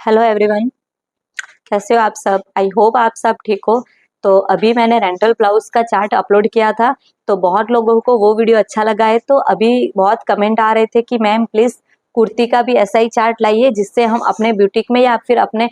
Hello everyone, कैसे हो आप सब। आई होप आप सब ठीक हो। तो अभी मैंने रेंटल ब्लाउज का चार्ट अपलोड किया था, तो बहुत लोगों को वो वीडियो अच्छा लगा है। तो अभी बहुत कमेंट आ रहे थे कि मैम प्लीज़ कुर्ती का भी ऐसा ही चार्ट लाइए, जिससे हम अपने ब्यूटिक में या फिर अपने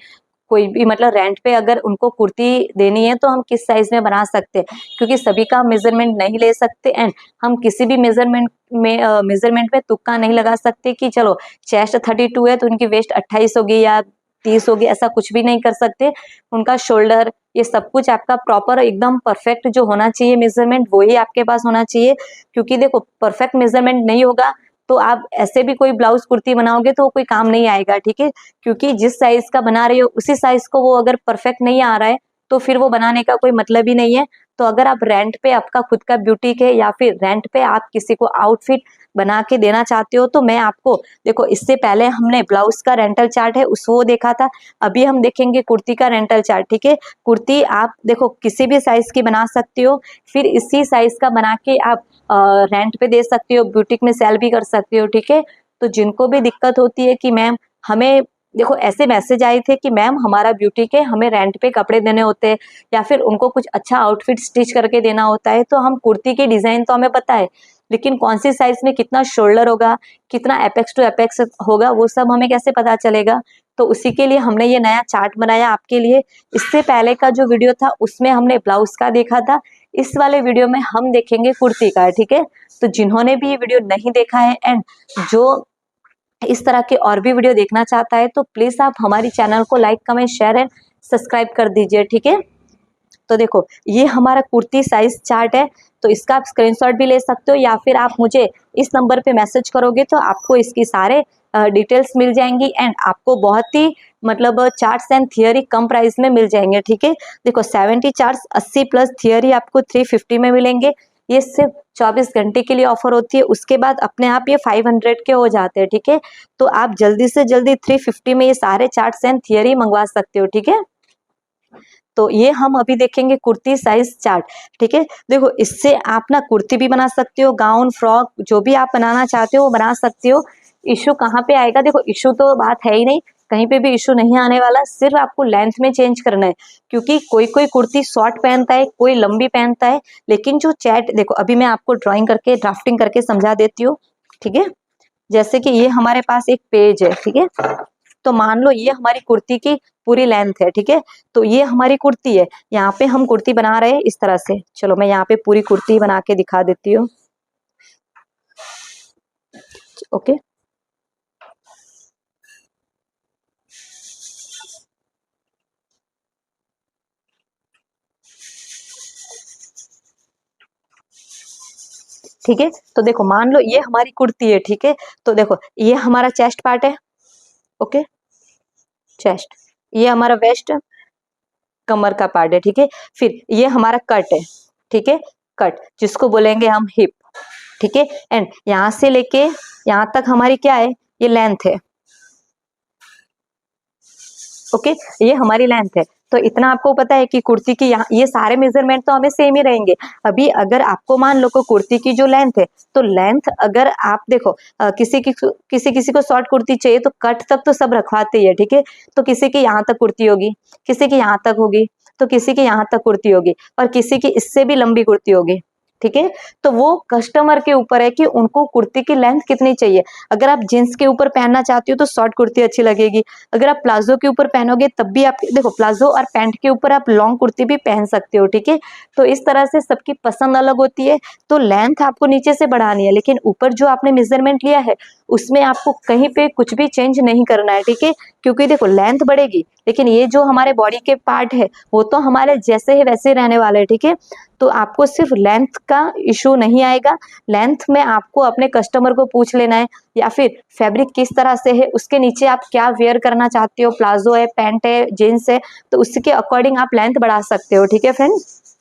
कोई भी मतलब रेंट पे अगर उनको कुर्ती देनी है तो हम किस साइज में बना सकते हैं, क्योंकि सभी का मेजरमेंट नहीं ले सकते एंड हम किसी भी मेजरमेंट में तुक्का नहीं लगा सकते कि चलो चेस्ट 32 है तो उनकी वेस्ट 28 होगी या 30 होगी, ऐसा कुछ भी नहीं कर सकते। उनका शोल्डर ये सब कुछ आपका प्रॉपर एकदम परफेक्ट जो होना चाहिए मेजरमेंट, वही आपके पास होना चाहिए। क्योंकि देखो परफेक्ट मेजरमेंट नहीं होगा तो आप ऐसे भी कोई ब्लाउज कुर्ती बनाओगे तो कोई काम नहीं आएगा, ठीक है। क्योंकि जिस साइज का बना रहे हो उसी साइज को वो अगर परफेक्ट नहीं आ रहा है तो फिर वो बनाने का कोई मतलब ही नहीं है। तो अगर आप रेंट पे आपका खुद का ब्यूटीक है या फिर रेंट पे आप किसी को आउटफिट बना के देना चाहते हो, तो मैं आपको देखो, इससे पहले हमने ब्लाउज का रेंटल चार्ट है उस वो देखा था, अभी हम देखेंगे कुर्ती का रेंटल चार्ट, ठीक है। कुर्ती आप देखो किसी भी साइज की बना सकते हो, फिर इसी साइज का बना के आप रेंट पे दे सकते हो, ब्यूटिक में सेल भी कर सकते हो, ठीक है। तो जिनको भी दिक्कत होती है कि मैम हमें देखो ऐसे मैसेज आए थे कि मैम हमारा ब्यूटिक है, हमें रेंट पे कपड़े देने होते हैं या फिर उनको कुछ अच्छा आउटफिट स्टिच करके देना होता है, तो हम कुर्ती की डिजाइन तो हमें पता है, लेकिन कौन सी साइज में कितना शोल्डर होगा, कितना एपेक्स टू एपेक्स होगा, वो सब हमें कैसे पता चलेगा। तो उसी के लिए हमने ये नया चार्ट बनाया आपके लिए। इससे पहले का जो वीडियो था उसमें हमने ब्लाउज का देखा था, इस वाले वीडियो में हम देखेंगे कुर्ती का, ठीक है। तो जिन्होंने भी ये वीडियो नहीं देखा है एंड जो इस तरह के और भी वीडियो देखना चाहता है, तो प्लीज आप हमारी चैनल को like comment share and subscribe कर दीजिए, ठीक है। तो देखो ये हमारा कुर्ती साइज चार्ट है, तो इसका आप स्क्रीनशॉट भी ले सकते हो या फिर आप मुझे इस नंबर पे मैसेज करोगे तो आपको इसकी सारे डिटेल्स मिल जाएंगी एंड आपको बहुत ही मतलब charts and theory come price में मिल जाएंगे, ठीक है। देखो 70 चार्ट्स 80 प्लस थियरी आपको 350 में मिलेंगे। ये सिर्फ 24 घंटे के लिए ऑफर होती है, उसके बाद अपने आप ये 500 के हो जाते हैं, ठीक है। तो आप जल्दी से जल्दी 350 में ये सारे चार्ट्स एंड थियरी मंगवा सकते हो, ठीक है। तो ये हम अभी देखेंगे कुर्ती साइज चार्ट, ठीक है। देखो इससे आप ना कुर्ती भी बना सकते हो, गाउन फ्रॉक जो भी आप बनाना चाहते हो वो बना सकते हो। इशू कहाँ पे आएगा, देखो इशू तो बात है ही नहीं, कहीं पे भी इशू नहीं आने वाला, सिर्फ आपको लेंथ में चेंज करना है। क्योंकि कोई कोई कुर्ती शॉर्ट पहनता है, कोई लंबी पहनता है, लेकिन जो चैट देखो अभी मैं आपको ड्राइंग करके ड्राफ्टिंग करके समझा देती हूँ, ठीक है। जैसे कि ये हमारे पास एक पेज है, ठीक है। तो मान लो ये हमारी कुर्ती की पूरी लेंथ है, ठीक है। तो ये हमारी कुर्ती है, यहाँ पे हम कुर्ती बना रहे हैं इस तरह से। चलो मैं यहाँ पे पूरी कुर्ती बना के दिखा देती हूँ, ओके। ठीक है, तो देखो मान लो ये हमारी कुर्ती है, ठीक है। तो देखो ये हमारा चेस्ट पार्ट है, ओके, चेस्ट। ये हमारा वेस्ट कमर का पार्ट है, ठीक है। फिर ये हमारा कट है, ठीक है, कट जिसको बोलेंगे हम हिप, ठीक है। एंड यहाँ से लेके यहाँ तक हमारी क्या है, ये लेंथ है, ओके। ये हमारी लेंथ है। तो इतना आपको पता है कि कुर्ती की यहाँ ये सारे मेजरमेंट तो हमें सेम ही रहेंगे। अभी अगर आपको मान लो को कुर्ती की जो लेंथ है, तो लेंथ अगर आप देखो किसी किसी को शॉर्ट कुर्ती चाहिए तो कट तक तो सब रखवाते ही है, ठीक है। तो किसी की यहाँ तक कुर्ती होगी, किसी की यहाँ तक होगी, तो किसी की यहाँ तक कुर्ती होगी और किसी की इससे भी लंबी कुर्ती होगी, ठीक है। तो वो कस्टमर के ऊपर है कि उनको कुर्ती की लेंथ कितनी चाहिए। अगर आप जींस के ऊपर पहनना चाहती हो तो शॉर्ट कुर्ती अच्छी लगेगी, अगर आप प्लाजो के ऊपर पहनोगे तब भी आप देखो प्लाजो और पैंट के ऊपर आप लॉन्ग कुर्ती भी पहन सकते हो, ठीक है। तो इस तरह से सबकी पसंद अलग होती है। तो लेंथ आपको नीचे से बढ़ानी है, लेकिन ऊपर जो आपने मेजरमेंट लिया है उसमें आपको कहीं पे कुछ भी चेंज नहीं करना है, ठीक है। क्योंकि देखो लेंथ बढ़ेगी लेकिन ये जो हमारे बॉडी के पार्ट है वो तो हमारे जैसे है वैसे रहने वाले हैं, ठीक है। तो आपको सिर्फ लेंथ का इशू नहीं आएगा, लेंथ में आपको अपने कस्टमर को पूछ लेना है या फिर फैब्रिक किस तरह से है, उसके नीचे आप क्या वेयर करना चाहते हो, प्लाजो है, पैंट है, जींस है, तो उसके अकॉर्डिंग आप लेंथ बढ़ा सकते हो, ठीक है फ्रेंड्स।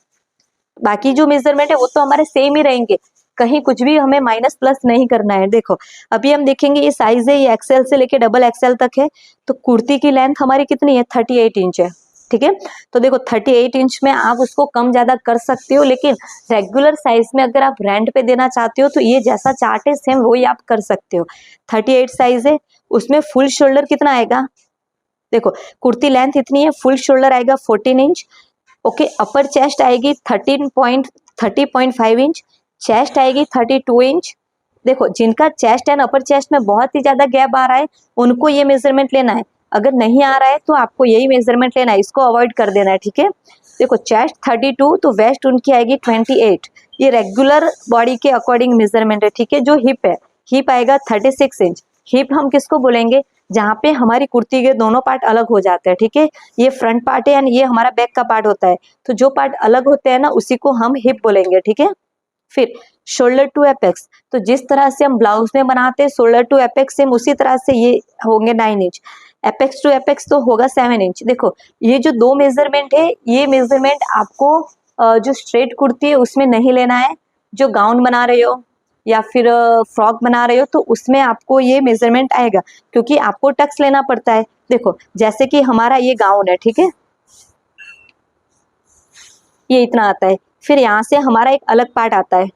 बाकी जो मेजरमेंट है वो तो हमारे सेम ही रहेंगे, कहीं कुछ भी हमें माइनस प्लस नहीं करना है। देखो अभी हम देखेंगे ये साइज है, ये एक्सएल से लेके डबल एक्सएल तक है। तो कुर्ती की लेंथ हमारी कितनी है, 38 इंच है, ठीक है। तो देखो 38 इंच में आप उसको कम ज्यादा कर सकते हो, लेकिन रेगुलर साइज में अगर आप रेंट पे देना चाहते हो तो ये जैसा चार्ट है सेम वही आप कर सकते हो। 38 साइज है, उसमें फुल शोल्डर कितना आएगा, देखो कुर्ती लेंथ इतनी है, फुल शोल्डर आएगा 14 इंच, ओके। अपर चेस्ट आएगी 30.5 इंच, चेस्ट आएगी 32 इंच। देखो जिनका चेस्ट एंड अपर चेस्ट में बहुत ही ज्यादा गैप आ रहा है उनको ये मेजरमेंट लेना है, अगर नहीं आ रहा है तो आपको यही मेजरमेंट लेना है, इसको अवॉइड कर देना है, ठीक है। देखो चेस्ट 32 तो वेस्ट उनकी आएगी 28, ये रेगुलर बॉडी के अकॉर्डिंग मेजरमेंट है, ठीक है। जो हिप है, हिप आएगा 36 इंच। हिप हम किसको बोलेंगे, जहाँ पे हमारी कुर्ती के दोनों पार्ट अलग हो जाते हैं, ठीक है। ये फ्रंट पार्ट है एंड ये हमारा बैक का पार्ट होता है, तो जो पार्ट अलग होते हैं ना उसी को हम हिप बोलेंगे, ठीक है। फिर शोल्डर टू एपेक्स, तो जिस तरह से हम ब्लाउज में बनाते हैं शोल्डर टू एपेक्स सेम उसी तरह से ये होंगे 9 इंच। एपेक्स टू एपेक्स तो होगा 7 इंच। देखो ये जो दो मेजरमेंट है, ये मेजरमेंट आपको जो स्ट्रेट कुर्ती है उसमें नहीं लेना है, जो गाउन बना रहे हो या फिर फ्रॉक बना रहे हो तो उसमें आपको ये मेजरमेंट आएगा, क्योंकि आपको टक्स लेना पड़ता है। देखो जैसे कि हमारा ये गाउन है, ठीक है, ये इतना आता है, फिर यहाँ से हमारा एक अलग पार्ट आता है,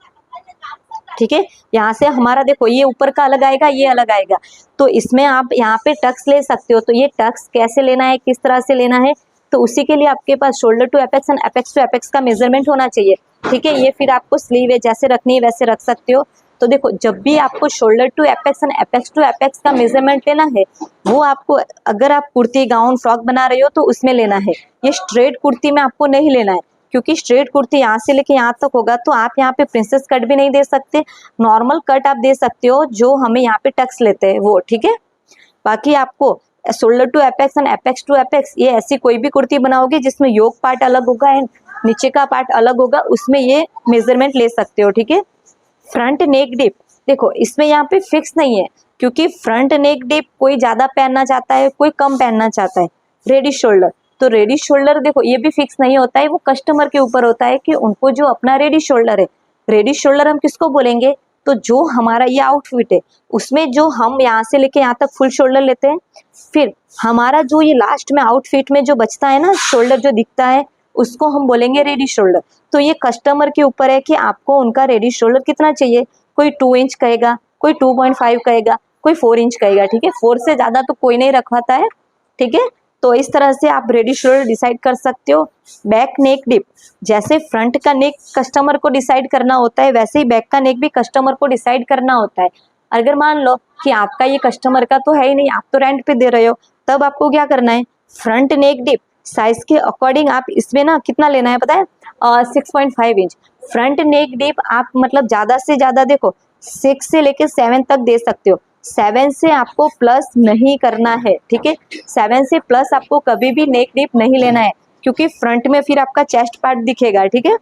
ठीक है। यहाँ से हमारा देखो ये ऊपर का अलग आएगा, ये अलग आएगा, तो इसमें आप यहाँ पे टक्स ले सकते हो। तो ये टक्स कैसे लेना है, किस तरह से लेना है, तो उसी के लिए आपके पास shoulder to apex and apex to apex का मेजरमेंट होना चाहिए, ठीक है। ये फिर आपको स्लीव है जैसे रखनी है वैसे रख सकते हो। तो देखो जब भी आपको shoulder to apex and apex to apex का मेजरमेंट लेना है वो आपको, अगर आप कुर्ती गाउन फ्रॉक बना रहे हो तो उसमें लेना है, ये स्ट्रेट कुर्ती में आपको नहीं लेना है, क्योंकि स्ट्रेट कुर्ती यहाँ से लेके यहाँ तक होगा तो आप यहाँ पे प्रिंसेस कट भी नहीं दे सकते, नॉर्मल कट आप दे सकते हो जो हमें यहाँ पे टक्स लेते हैं वो, ठीक है। बाकी आपको shoulder to apex and apex to apex, ये ऐसी कोई भी कुर्ती बनाओगे जिसमें योक पार्ट अलग होगा एंड नीचे का पार्ट अलग होगा, उसमें ये मेजरमेंट ले सकते हो, ठीक है। फ्रंट नेक डिप, देखो इसमें यहाँ पे फिक्स नहीं है, क्योंकि फ्रंट नेक डिप कोई ज्यादा पहनना चाहता है, कोई कम पहनना चाहता है। रेडी शोल्डर, तो रेडी शोल्डर देखो ये भी फिक्स नहीं होता है, वो कस्टमर के ऊपर होता है कि उनको जो अपना रेडी शोल्डर है। रेडी शोल्डर हम किसको बोलेंगे, तो जो हमारा ये आउटफिट है उसमें जो हम यहाँ से लेके यहाँ तक फुल शोल्डर लेते हैं, फिर हमारा जो ये लास्ट में आउटफिट में जो बचता है ना शोल्डर जो दिखता है उसको हम बोलेंगे रेडी शोल्डर। तो ये कस्टमर के ऊपर है कि आपको उनका रेडी शोल्डर कितना चाहिए, कोई 2 इंच कहेगा, कोई 2.5 कहेगा, कोई 4 इंच कहेगा, ठीक है। 4 से ज्यादा तो कोई नहीं रखवाता है, ठीक है। तो इस तरह से आप रेडी शोल्डर डिसाइड कर सकते हो। बैक नेक डिप, जैसे फ्रंट का नेक कस्टमर को डिसाइड करना होता है वैसे ही बैक का नेक भी कस्टमर को डिसाइड करना होता है। अगर मान लो कि आपका ये कस्टमर का तो है ही नहीं, आप तो रेंट पे दे रहे हो, तब आपको क्या करना है, फ्रंट नेक डिप साइज के अकॉर्डिंग आप इसमें ना कितना लेना है पता है, 6.5 इंच। फ्रंट नेक डिप आप मतलब ज्यादा से ज्यादा देखो 6 से लेके 7 तक दे सकते हो, 7 से आपको प्लस नहीं करना है, ठीक है। 7 से प्लस आपको कभी भी नेक डिप नहीं लेना है, क्योंकि फ्रंट में फिर आपका चेस्ट पार्ट दिखेगा, ठीक है।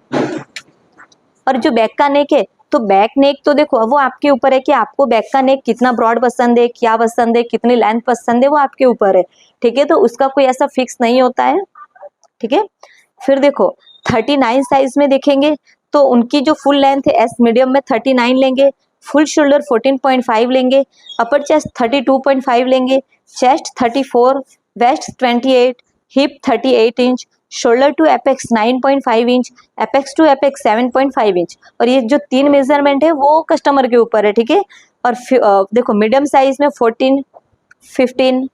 और जो बैक का नेक है, तो बैक नेक तो देखो वो आपके ऊपर है कि आपको बैक का नेक कितना ब्रॉड पसंद है, क्या पसंद है, कितनी लेंथ पसंद है, वो आपके ऊपर है, ठीक है। तो उसका कोई ऐसा फिक्स नहीं होता है, ठीक है। फिर देखो 39 साइज में देखेंगे तो उनकी जो फुल लेंथ है एस मीडियम में 39 लेंगे, फुल शोल्डर 14.5 लेंगे, अपर चेस्ट 32.5 लेंगे, chest 34, waist 28, hip 38 inch, shoulder to apex 9.5 inch, apex to apex 7.5 inch. और ये जो 3 मेजरमेंट है वो कस्टमर के ऊपर है, ठीक है। और देखो मीडियम साइज में 14, 15,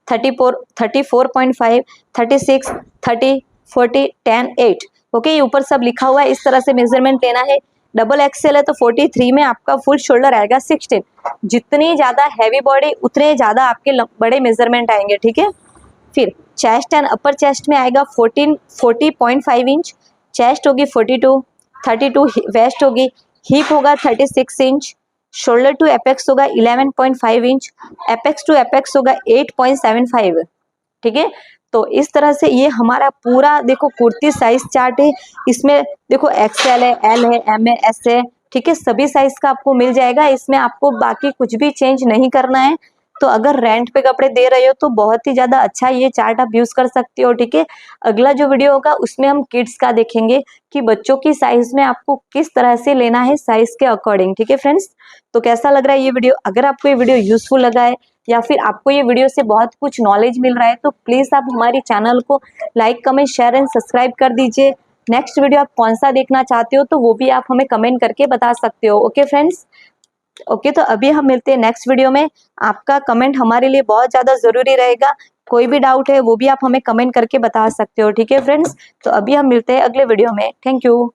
34, 34.5, 36, 30, 40, 10, 8, ओके। ये ऊपर सब लिखा हुआ है, इस तरह से मेजरमेंट लेना है। डबल एक्सेल है तो 43 में आपका फुल शोल्डर आएगा 16। जितनी ज्यादा हैवी बॉडी उतने ज्यादा आपके बड़े मेजरमेंट आएंगे, ठीक है। फिर चेस्ट एंड अपर चेस्ट में आएगा 40.5 इंच, चेस्ट होगी 42, 32 वेस्ट होगी, हिप होगा 36 इंच, शोल्डर टू एपेक्स होगा 11.5 इंच, एपेक्स टू एपेक्स होगा 8.75, ठीक है। तो इस तरह से ये हमारा पूरा देखो कुर्ती साइज चार्ट है, इसमें देखो एक्सएल है, एल है, एम है, एस है, ठीक है। सभी साइज का आपको मिल जाएगा, इसमें आपको बाकी कुछ भी चेंज नहीं करना है। तो अगर रेंट पे कपड़े दे रहे हो तो बहुत ही ज्यादा अच्छा ये चार्ट आप यूज कर सकते हो, ठीक है। अगला जो वीडियो होगा उसमें हम किड्स का देखेंगे कि बच्चों की साइज में आपको किस तरह से लेना है साइज के अकॉर्डिंग, ठीक है फ्रेंड्स। तो कैसा लग रहा है ये वीडियो, अगर आपको ये वीडियो यूजफुल लगा है या फिर आपको ये वीडियो से बहुत कुछ नॉलेज मिल रहा है तो प्लीज आप हमारे चैनल को like, comment, share and subscribe कर दीजिए। नेक्स्ट वीडियो आप कौन सा देखना चाहते हो तो वो भी आप हमें कमेंट करके बता सकते हो, ओके फ्रेंड्स। ओके तो अभी हम मिलते हैं नेक्स्ट वीडियो में। आपका कमेंट हमारे लिए बहुत ज्यादा जरूरी रहेगा कोई भी डाउट है वो भी आप हमें कमेंट करके बता सकते हो, ठीक है फ्रेंड्स। तो अभी हम मिलते हैं अगले वीडियो में। Thank you.